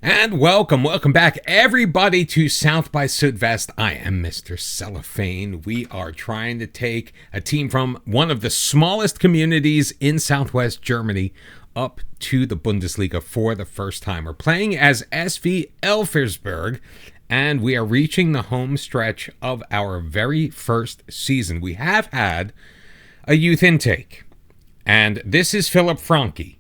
And welcome back, everybody, to South by Sudvest. I am Mr. Cellophane. We are trying to take a team from one of the smallest communities in Southwest Germany up to the Bundesliga for the first time. We're playing as SV ELVERSBERG, and we are reaching the home stretch of our very first season. We have had a youth intake, and this is Philip Franke.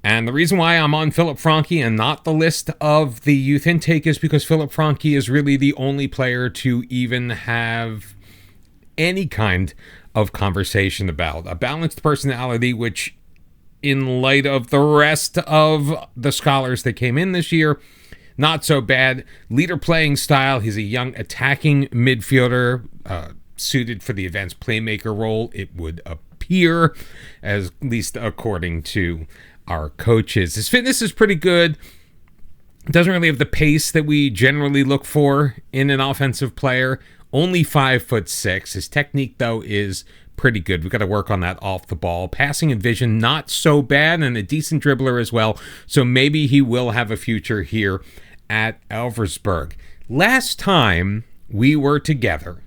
And the reason why I'm on Philip Franke and not the list of the youth intake is because Philip Franke is really the only player to even have any kind of conversation about. A balanced personality, which in light of the rest of the scholars that came in this year, not so bad. Leader playing style. He's a young attacking midfielder, suited for the advanced playmaker role, it would appear, at least according to our coaches. His fitness is pretty good. Doesn't really have the pace that we generally look for in an offensive player. Only 5'6". His technique, though, is pretty good. We've got to work on that off the ball. Passing and vision, not so bad, and a decent dribbler as well. So maybe he will have a future here at ELVERSBERG. Last time we were together,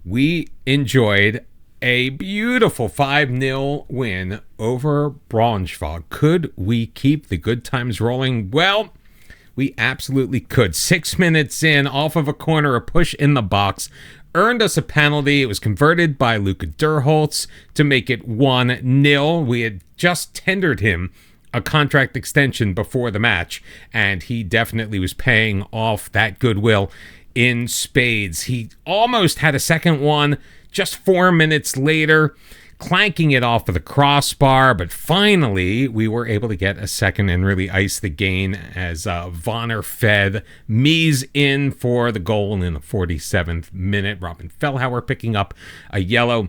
we enjoyed a beautiful 5-0 win over Braunschweig. Could we keep the good times rolling? Well, we absolutely could. 6 minutes in, off of a corner, a push in the box, earned us a penalty. It was converted by Luca Derholtz to make it 1-0. We had just tendered him a contract extension before the match, and he definitely was paying off that goodwill in spades. He almost had a second one just 4 minutes later, clanking it off of the crossbar, but finally we were able to get a second and really ice the game as Vonner fed Mies in for the goal in the 47th minute. Robin Fellhauer picking up a yellow.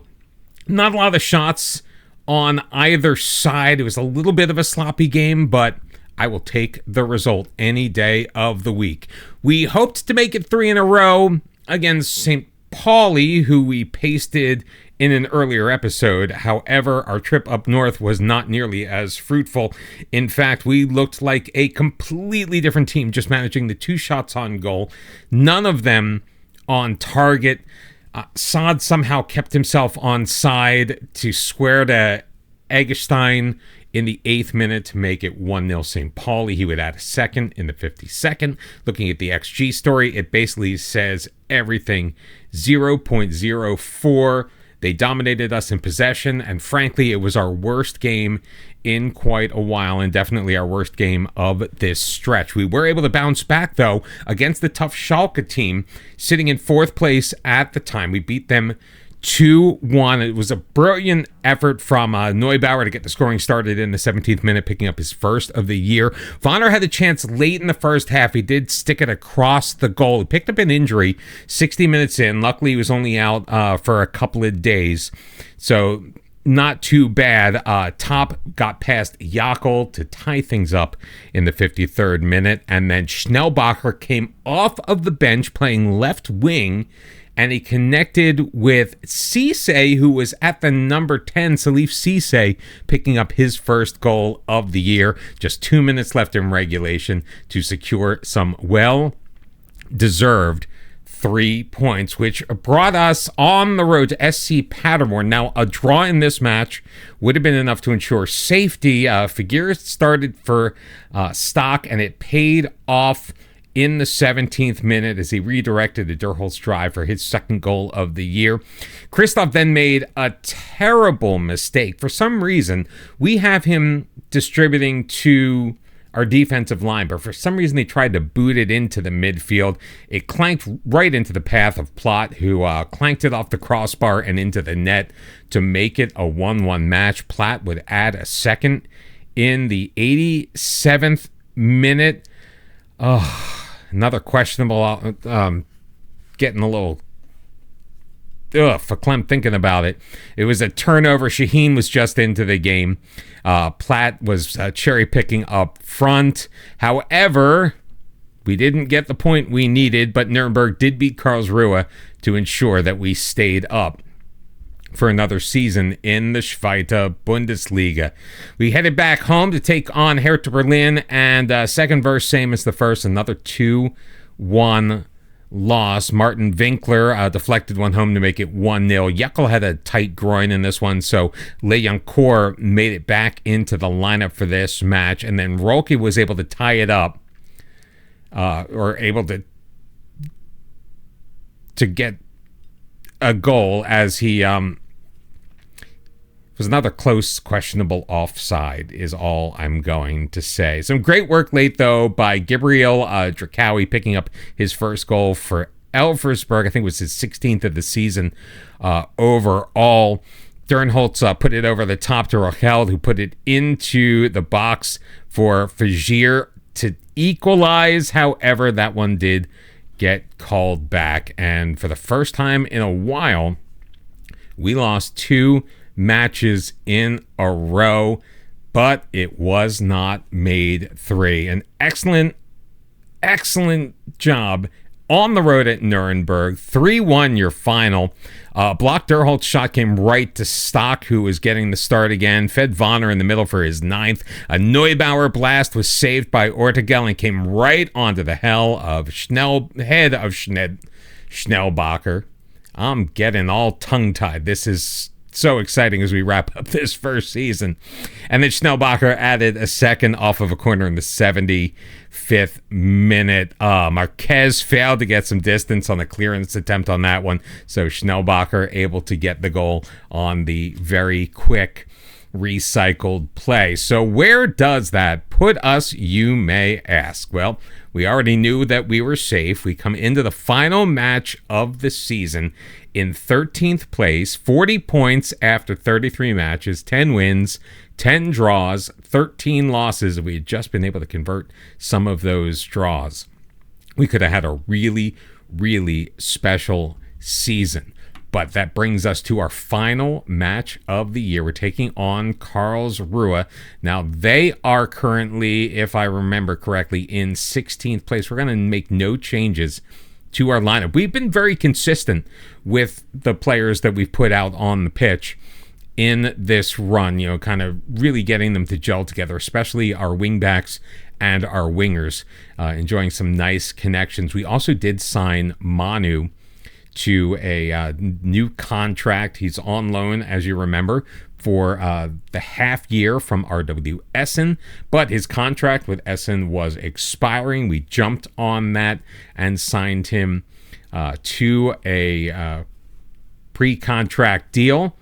Not a lot of shots on either side. It was a little bit of a sloppy game, but I will take the result any day of the week. We hoped to make it 3 in a row against St. Pauli, who we pasted in an earlier episode. However, our trip up north was not nearly as fruitful. In fact, we looked like a completely different team, just managing the 2 shots on goal, none of them on target. Saad somehow kept himself on side to square to Eggestein in the 8th minute to make it 1-0 St. Pauli. He would add a second in the 52nd. Looking at the XG story, it basically says everything. 0.04. They dominated us in possession, and frankly, it was our worst game in quite a while, and definitely our worst game of this stretch. We were able to bounce back, though, against the tough Schalke team, sitting in 4th place at the time. We beat them 2-1. It was a brilliant effort from Neubauer to get the scoring started in the 17th minute, picking up his first of the year. Vonner had a chance late in the first half. He did stick it across the goal. He picked up an injury 60 minutes in. Luckily, he was only out for a couple of days, so not too bad. Top got past Jakel to tie things up in the 53rd minute, and then Schnellbacher came off of the bench playing left wing, and he connected with Cisse, who was at the number 10, Salif Cisse, picking up his first goal of the year. Just 2 minutes left in regulation to secure some well-deserved 3 points, which brought us on the road to SC Paderborn. Now, a draw in this match would have been enough to ensure safety. Figueres started for Stock, and it paid off in the 17th minute as he redirected the Derholtz drive for his second goal of the year. Christoph then made a terrible mistake. For some reason, we have him distributing to our defensive line, but for some reason they tried to boot it into the midfield. It clanked right into the path of Plot, who clanked it off the crossbar and into the net to make it a 1-1 match. Platt would add a second in the 87th minute. Another questionable, getting a little verklempt thinking about it. It was a turnover. Shaheen was just into the game. Platt was cherry picking up front. However, we didn't get the point we needed, but Nuremberg did beat Karlsrüher to ensure that we stayed up. for another season in the Zweite Bundesliga. We headed back home to take on Hertha Berlin, and second verse, same as the first, another 2-1 loss. Martin Winkler deflected one home to make it 1-0. Jekyll had a tight groin in this one, so Lejancourt made it back into the lineup for this match, and then Rolke was able to tie it up, or able to get a goal as he was another close, questionable offside is all I'm going to say. Some great work late, though, by Gabriel Drakawi, picking up his first goal for ELVERSBERG. I think it was his 16th of the season overall. Dernholtz put it over the top to Rochel, who put it into the box for Fajir to equalize. However, that one did get called back, and for the first time in a while, we lost 2 matches in a row, but it was not made 3. An excellent job on the road at Nuremberg. 3-1 your final. Block Derholt's shot came right to Stock, who was getting the start again. Fed Vonner in the middle for his 9th. A Neubauer blast was saved by Ortegel and came right onto the head of Schnellbacher. I'm getting all tongue-tied. This is so exciting as we wrap up this first season. And then Schnellbacher added a second off of a corner in the 75th minute. Marquez failed to get some distance on the clearance attempt on that one, so Schnellbacher able to get the goal on the very quick recycled play. So where does that put us, you may ask? Well, we already knew that we were safe. We come into the final match of the season in 13th place, 40 points after 33 matches, 10 wins, 10 draws, 13 losses. We had just been able to convert some of those draws. We could have had a really, really special season. But that brings us to our final match of the year. We're taking on Karlsrüher. Now, they are currently, if I remember correctly, in 16th place. We're going to make no changes to our lineup. We've been very consistent with the players that we've put out on the pitch in this run, kind of really getting them to gel together, especially our wingbacks and our wingers, enjoying some nice connections. We also did sign Manu to a new contract. He's on loan, as you remember, for the half year from RW Essen, but his contract with Essen was expiring. We jumped on that and signed him to a pre-contract deal.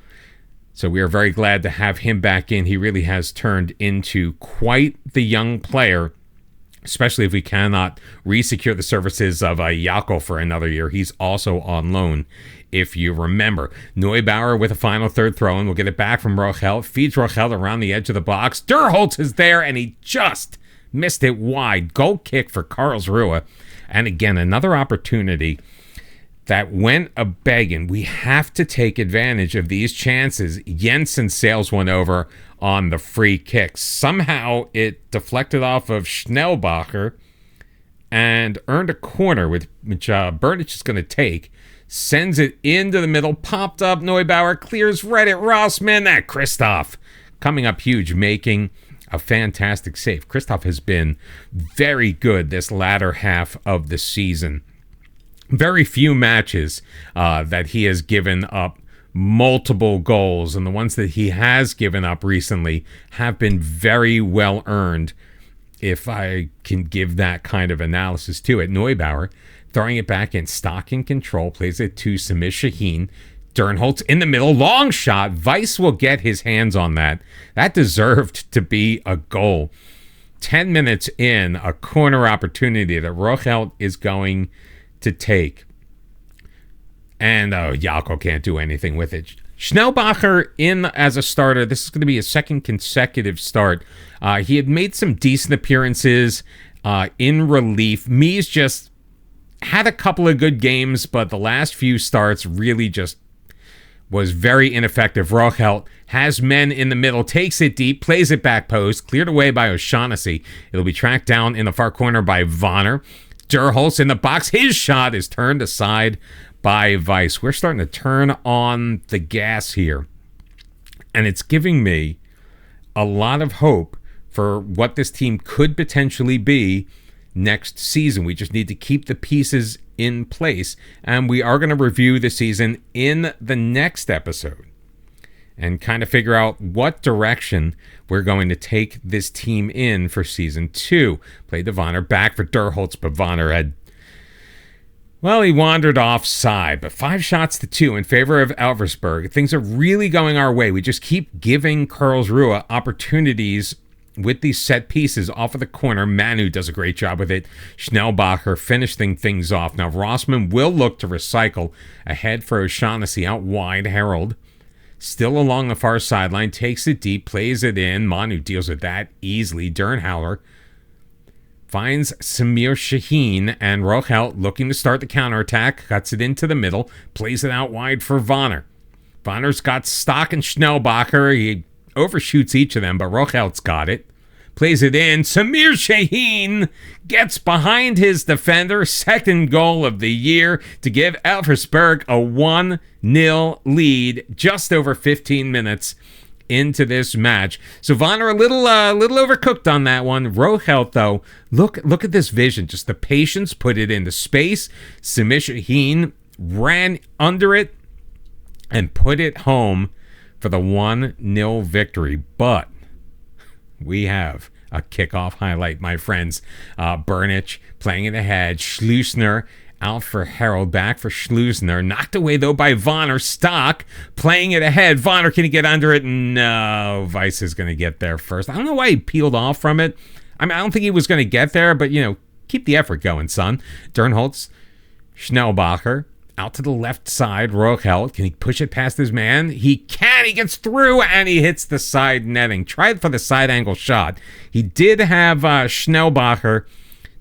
So we are very glad to have him back in. He really has turned into quite the young player, especially if we cannot re-secure the services of Jakob for another year. He's also on loan, if you remember. Neubauer with a final third throw-in. We'll get it back from Rochel. Feeds Rochel around the edge of the box. Derholtz is there, and he just missed it wide. Goal kick for Karlsruhe. And again, another opportunity that went a-begging. We have to take advantage of these chances. Jensen sails one over on the free kick. Somehow it deflected off of Schnellbacher and earned a corner, which Bernich is going to take. Sends it into the middle, popped up. Neubauer clears right at Rossman. That Christoph coming up huge, making a fantastic save. Christoph has been very good this latter half of the season. Very few matches that he has given up multiple goals, and the ones that he has given up recently have been very well earned, if I can give that kind of analysis to it. Neubauer throwing it back in, Stock in control, plays it to Samir Shaheen. Dernholtz in the middle, long shot. Weiss will get his hands on that. That deserved to be a goal. 10 minutes in, a corner opportunity that Rochel is going to take. And Jakob can't do anything with it. Schnellbacher in as a starter. This is going to be his second consecutive start. He had made some decent appearances in relief. Mies just had a couple of good games, but the last few starts really just was very ineffective. Rochel has men in the middle, takes it deep, plays it back post, cleared away by O'Shaughnessy. It'll be tracked down in the far corner by Vonner. Derholtz in the box. His shot is turned aside by Weiss. We're starting to turn on the gas here. And it's giving me a lot of hope for what this team could potentially be next season. We just need to keep the pieces in place. And we are going to review the season in the next episode and kind of figure out what direction we're going to take this team in for season 2. Played the Vonner back for Derholtz, but Vonner had, well, he wandered offside, but 5-2 in favor of ELVERSBERG. Things are really going our way. We just keep giving Karlsrüher opportunities with these set pieces off of the corner. Manu does a great job with it. Schnellbacher finishing things off. Now Rossman will look to recycle ahead for O'Shaughnessy out wide. Harold still along the far sideline, takes it deep, plays it in. Manu deals with that easily. Dernhauer finds Samir Shaheen, and Rochelt looking to start the counterattack, cuts it into the middle, plays it out wide for Vonner. Vonner's got Stock and Schnellbacher. He overshoots each of them, but Rochelt's got it. Plays it in. Samir Shaheen gets behind his defender. Second goal of the year to give ELVERSBERG a 1-0 lead just over 15 minutes into this match. So Vonner a little overcooked on that one. Rochelt, though, look at this vision. Just the patience, put it into space. Samir Shaheen ran under it and put it home for the 1-0 victory. But we have a kickoff highlight, my friends. Bernich playing it ahead. Schleusner out for Harold, back for Schleusner. Knocked away, though, by Vonner. Stock playing it ahead. Vonner, can he get under it? No. Weiss is going to get there first. I don't know why he peeled off from it. I mean, I don't think he was going to get there, but, keep the effort going, son. Dernholtz, Schnellbacher. Out to the left side, Rochelt. Can he push it past his man? He can. He gets through, and he hits the side netting. Tried for the side angle shot. He did have Schnellbacher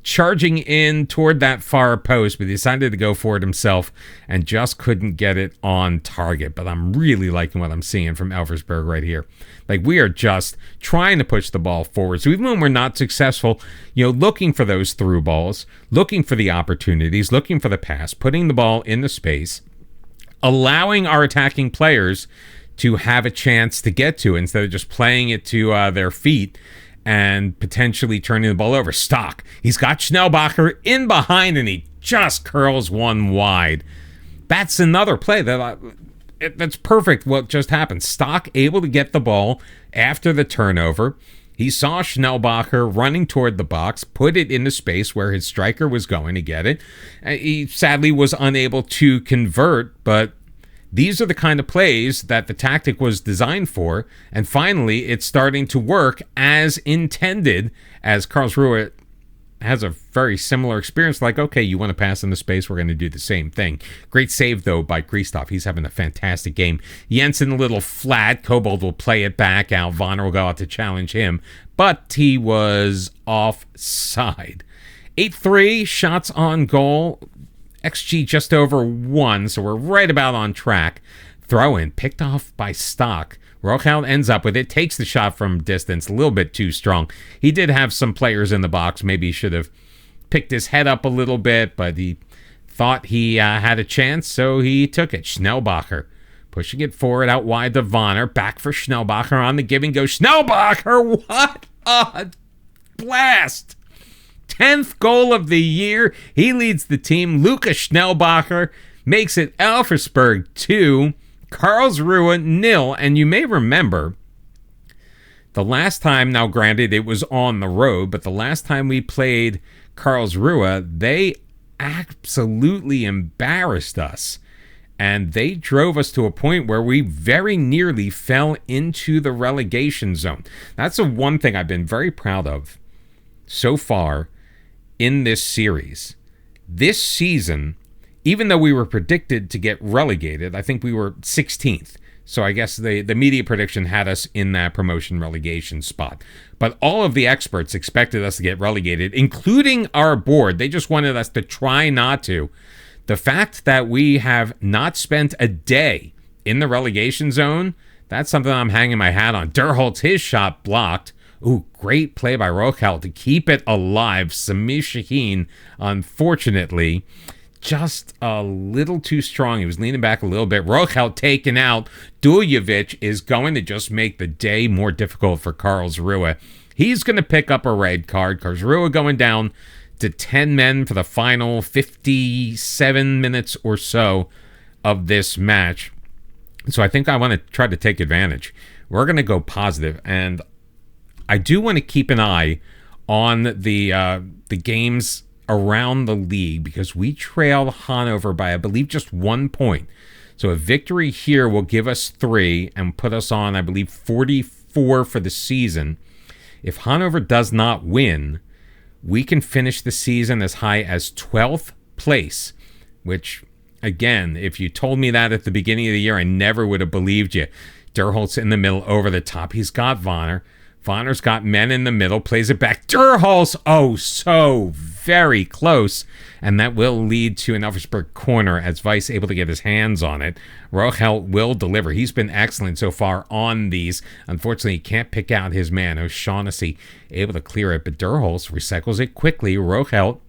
charging in toward that far post, but he decided to go for it himself and just couldn't get it on target. But I'm really liking what I'm seeing from ELVERSBERG right here. Like, we are just trying to push the ball forward. So even when we're not successful, looking for those through balls, looking for the opportunities, looking for the pass, putting the ball in the space, allowing our attacking players to have a chance to get to it instead of just playing it to their feet and potentially turning the ball over. Stock. He's got Schnellbacher in behind, and he just curls one wide. That's another play that's perfect what just happened. Stock able to get the ball after the turnover. He saw Schnellbacher running toward the box, put it into space where his striker was going to get it. He sadly was unable to convert, but these are the kind of plays that the tactic was designed for, and finally it's starting to work as intended, as Karlsruhe has a very similar experience. Like, okay, you want to pass into space, we're going to do the same thing. Great save, though, by Kristoff. He's having a fantastic game. Jensen a little flat. Kobold will play it back out. Vonner will go out to challenge him, but he was offside. 8-3, shots on goal. XG just over 1, so we're right about on track. Throw in, picked off by Stock. Rochelt ends up with it, takes the shot from distance, a little bit too strong. He did have some players in the box. Maybe he should have picked his head up a little bit, but he thought he had a chance, so he took it. Schnellbacher pushing it forward out wide to Vonner. Back for Schnellbacher on the give and go. Schnellbacher, what a blast! 10th goal of the year. He leads the team. Lukas Schnellbacher makes it ELVERSBERG 2, Karlsruhe 0. And you may remember the last time, now granted it was on the road, but the last time we played Karlsruhe, they absolutely embarrassed us. And they drove us to a point where we very nearly fell into the relegation zone. That's the one thing I've been very proud of so far in this series. This season, even though we were predicted to get relegated, I think we were 16th. So I guess the media prediction had us in that promotion relegation spot. But all of the experts expected us to get relegated, including our board. They just wanted us to try not to. The fact that we have not spent a day in the relegation zone, that's something I'm hanging my hat on. Derholtz, his shot blocked. Ooh, great play by Rochelt to keep it alive. Samir Shaheen, unfortunately, just a little too strong. He was leaning back a little bit. Rochelt taken out. Duljevic is going to just make the day more difficult for Karlsrüher. He's going to pick up a red card. Karlsrüher going down to 10 men for the final 57 minutes or so of this match. So I think I want to try to take advantage. We're going to go positive, and I do want to keep an eye on the games around the league, because we trail Hanover by, I believe, just 1 point. So a victory here will give us 3 and put us on, I believe, 44 for the season. If Hanover does not win, we can finish the season as high as 12th place, which, again, if you told me that at the beginning of the year, I never would have believed you. Derholtz in the middle, over the top. He's got Vonner. Vonner's got men in the middle, plays it back. Derholtz, oh, so very close. And that will lead to an ELVERSBERG corner as Weiss able to get his hands on it. Rochelt will deliver. He's been excellent so far on these. Unfortunately, he can't pick out his man. O'Shaughnessy able to clear it, but Derholtz recycles it quickly. Rochelt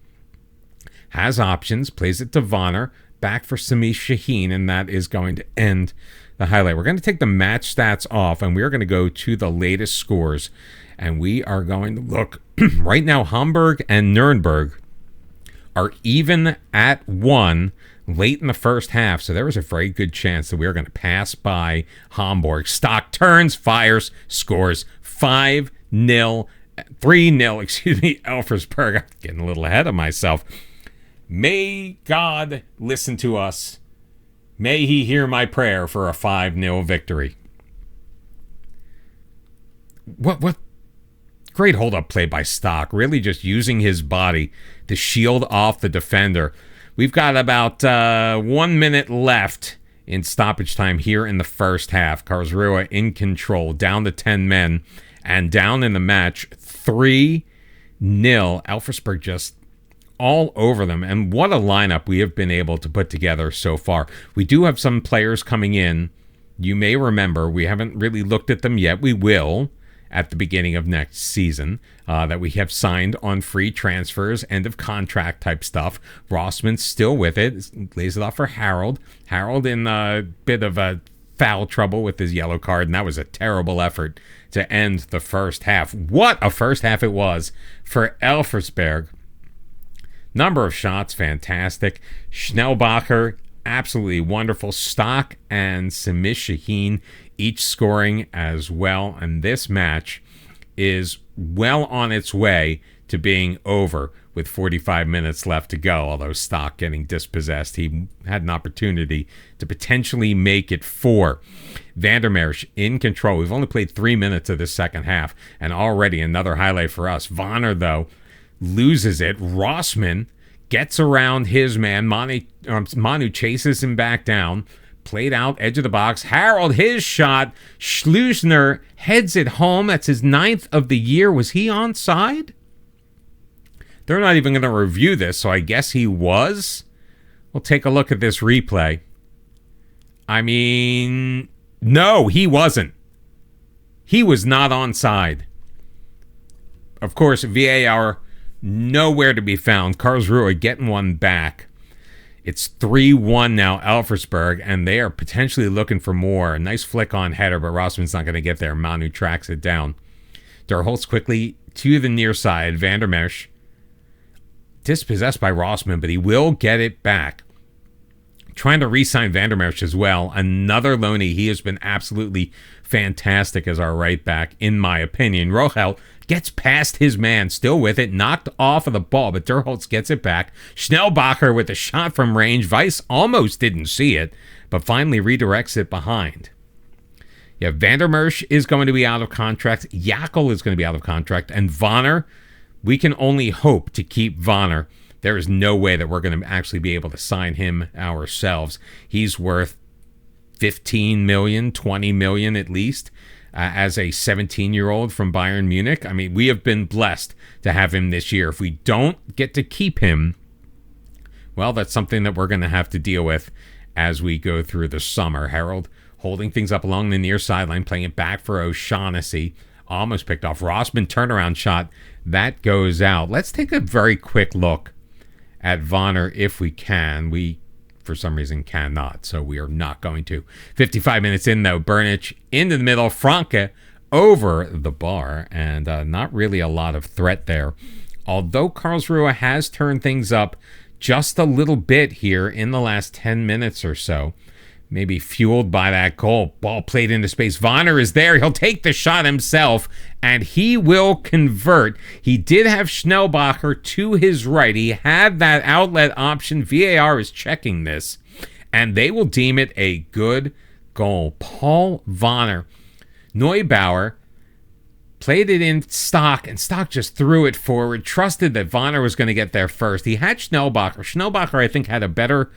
has options, plays it to Vonner, back for Sami Shaheen, and that is going to end the highlight. We're going to take the match stats off, and we're going to go to the latest scores, and we are going to look right now. Hamburg and Nuremberg are even at 1 late in the first half, so there was a very good chance that we were going to pass by Hamburg. Stock turns, fires, scores 5-0, 3-0, ELVERSBERG. I'm getting a little ahead of myself. May God listen to us. May he hear my prayer for a 5-0 victory. What great hold-up play by Stock. Really just using his body to shield off the defender. We've got about 1 minute left in stoppage time here in the first half. Karlsruher in control, down to 10 men, and down in the match 3-0. ELVERSBERG just all over them, and what a lineup we have been able to put together so far. We do have some players coming in. You may remember, we haven't really looked at them yet. We will at the beginning of next season, that we have signed on free transfers, end of contract type stuff. Rossman's still with it, lays it off for Harold. Harold in a bit of a foul trouble with his yellow card, and that was a terrible effort to end the first half. What a first half it was for ELVERSBERG. Number of shots, fantastic. Schnellbacher, absolutely wonderful. Stock and Sami Shaheen each scoring as well. And this match is well on its way to being over with 45 minutes left to go. Although Stock getting dispossessed, he had an opportunity to potentially make it 4. Vandermeersch in control. We've only played 3 minutes of the second half, and already another highlight for us. Vonner, though, loses it. Rossman gets around his man. Manu chases him back down. Played out, edge of the box. Harold, his shot. Schleusner heads it home. That's his 9th of the year. Was he onside? They're not even going to review this, so I guess he was. We'll take a look at this replay. I mean, no, he wasn't. He was not onside. Of course, VAR nowhere to be found. Karlsruher getting one back. It's 3-1 now, ELVERSBERG, and they are potentially looking for more. A nice flick on header, but Rossman's not going to get there. Manu tracks it down. Derholtz quickly to the near side. Vandermeersch dispossessed by Rossman, but he will get it back. Trying to re-sign Vandermeersch as well. Another loanee. He has been absolutely fantastic as our right back, in my opinion. Rochelt gets past his man, still with it, knocked off of the ball, but Derholtz gets it back. Schnellbacher with a shot from range. Weiss almost didn't see it, but finally redirects it behind. Yeah, Vandermeersch is going to be out of contract. Jakel is going to be out of contract. And Vonner, we can only hope to keep Vonner. There is no way that we're going to actually be able to sign him ourselves. He's worth 15 million, 20 million at least, as a 17-year-old from Bayern Munich. I mean, we have been blessed to have him this year. If we don't get to keep him, well, that's something that we're going to have to deal with as we go through the summer. Harold holding things up along the near sideline, playing it back for O'Shaughnessy. Almost picked off. Rossman turnaround shot. That goes out. Let's take a very quick look at Vonner if we can. We, for some reason, cannot, so we are not going to. 55 minutes in, though. Bernich into the middle. Franke over the bar, and not really a lot of threat there. Although Karlsruhe has turned things up just a little bit here in the last 10 minutes or so. Maybe fueled by that goal. Ball played into space. Vonner is there. He'll take the shot himself, and he will convert. He did have Schnellbacher to his right. He had that outlet option. VAR is checking this, and they will deem it a good goal. Paul Vonner. Neubauer played it in Stock, and Stock just threw it forward, trusted that Vonner was going to get there first. He had Schnellbacher. Schnellbacher, I think, had a better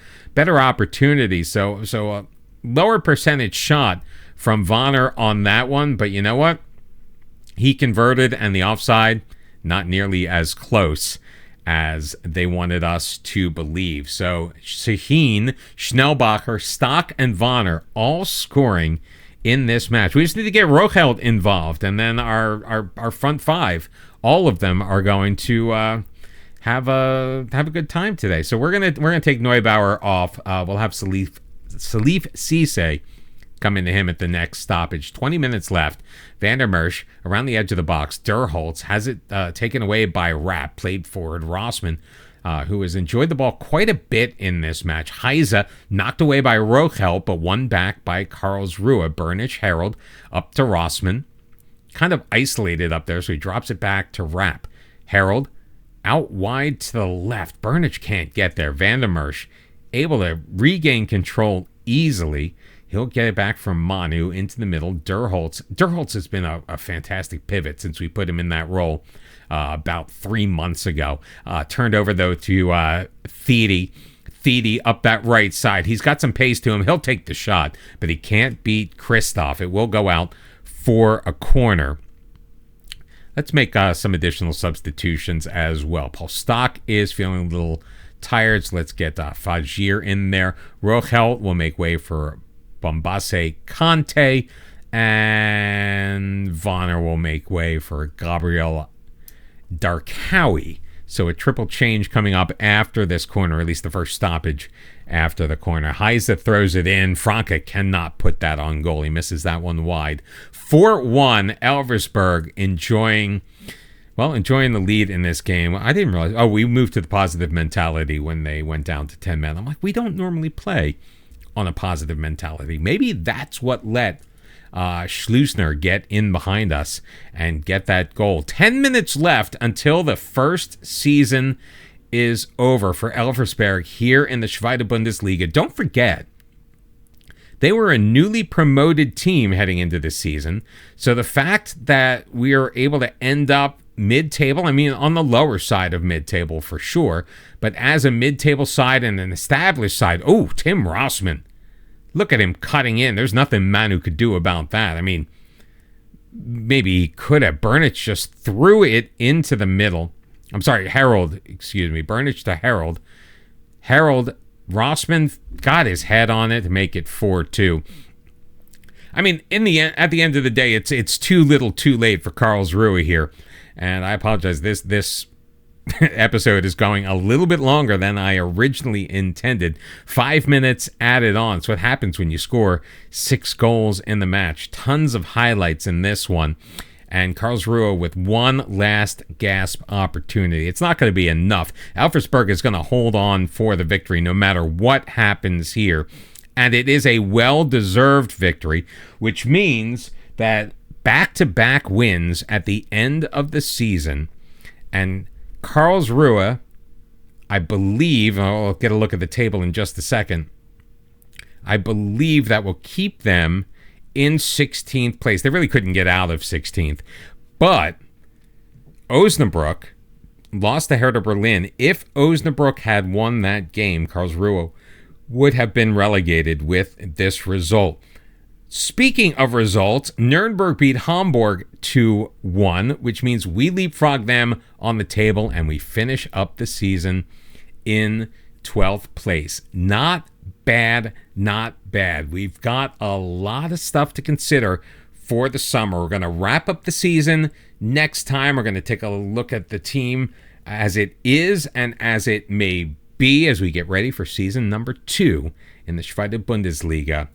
opportunity. So a lower percentage shot from Vonner on that one. But you know what? He converted, and the offside, not nearly as close as they wanted us to believe. So Shaheen, Schnellbacher, Stock, and Vonner all scoring in this match. We just need to get Rochelt involved, and then our front five, all of them are going to have a good time today. So we're gonna take Neubauer off. We'll have Salif Cisse come into him at the next stoppage. 20 minutes left. Van der Merch around the edge of the box. Derholtz has it taken away by Rapp. Played forward. Rossmann, who has enjoyed the ball quite a bit in this match. Heise knocked away by Rochelt, but won back by Karlsruhe. Bernich, Harold up to Rossmann. Kind of isolated up there, so he drops it back to Rapp. Harold out wide to the left. Bernich can't get there. Van der Merch able to regain control easily. He'll get it back from Manu into the middle. Derholtz has been a fantastic pivot since we put him in that role about 3 months ago. Turned over, though, to Thede. Thede up that right side. He's got some pace to him. He'll take the shot, but he can't beat Christoph. It will go out for a corner. Let's make some additional substitutions as well. Paul Stock is feeling a little tired, so let's get Fajir in there. Rochelt will make way for Bombase Conte, and Vonner will make way for Gabriel Darkawi. So a triple change coming up after this corner, at least the first stoppage after the corner. Heise throws it in. Franke cannot put that on goal. He misses that one wide. 4-1, Elversberg enjoying the lead in this game. I didn't realize, we moved to the positive mentality when they went down to 10 men. I'm like, we don't normally play on a positive mentality. Maybe that's what let Schleusner get in behind us and get that goal. 10 minutes left until the first season is over for Elversberg here in the Zweite Bundesliga. Don't forget, they were a newly promoted team heading into this season. So the fact that we are able to end up mid-table, I mean, on the lower side of mid-table for sure, but as a mid-table side and an established side, Tim Rossmann. Look at him cutting in. There's nothing Manu could do about that. I mean, maybe he could have. Bernich just threw it into the middle. I'm sorry, Harold. Excuse me. Bernich to Harold. Harold, Rossmann got his head on it to make it 4-2. I mean, at the end of the day, it's too little too late for Karlsruhe here. And I apologize. This episode is going a little bit longer than I originally intended. 5 minutes added on. It's what happens when you score 6 goals in the match. Tons of highlights in this one. And Karlsruhe with one last gasp opportunity. It's not going to be enough. Elversberg is going to hold on for the victory no matter what happens here. And it is a well-deserved victory, which means that back-to-back wins at the end of the season, and Karlsruhe, I believe, I'll get a look at the table in just a second, I believe that will keep them in 16th place. They really couldn't get out of 16th. But Osnabrück lost to Hertha Berlin. If Osnabrück had won that game, Karlsruhe would have been relegated with this result. Speaking of results, Nuremberg beat Hamburg 2-1, which means we leapfrog them on the table and we finish up the season in 12th place. Not bad, not bad. We've got a lot of stuff to consider for the summer. We're going to wrap up the season. Next time, we're going to take a look at the team as it is and as it may be as we get ready for season number 2 in the Zweite Bundesliga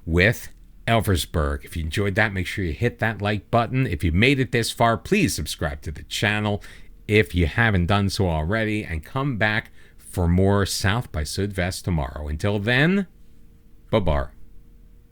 with ELVERSBERG. If you enjoyed that, make sure you hit that like button. If you made it this far, please subscribe to the channel if you haven't done so already, and come back for more South by Südwest tomorrow. Until then, bye-bye.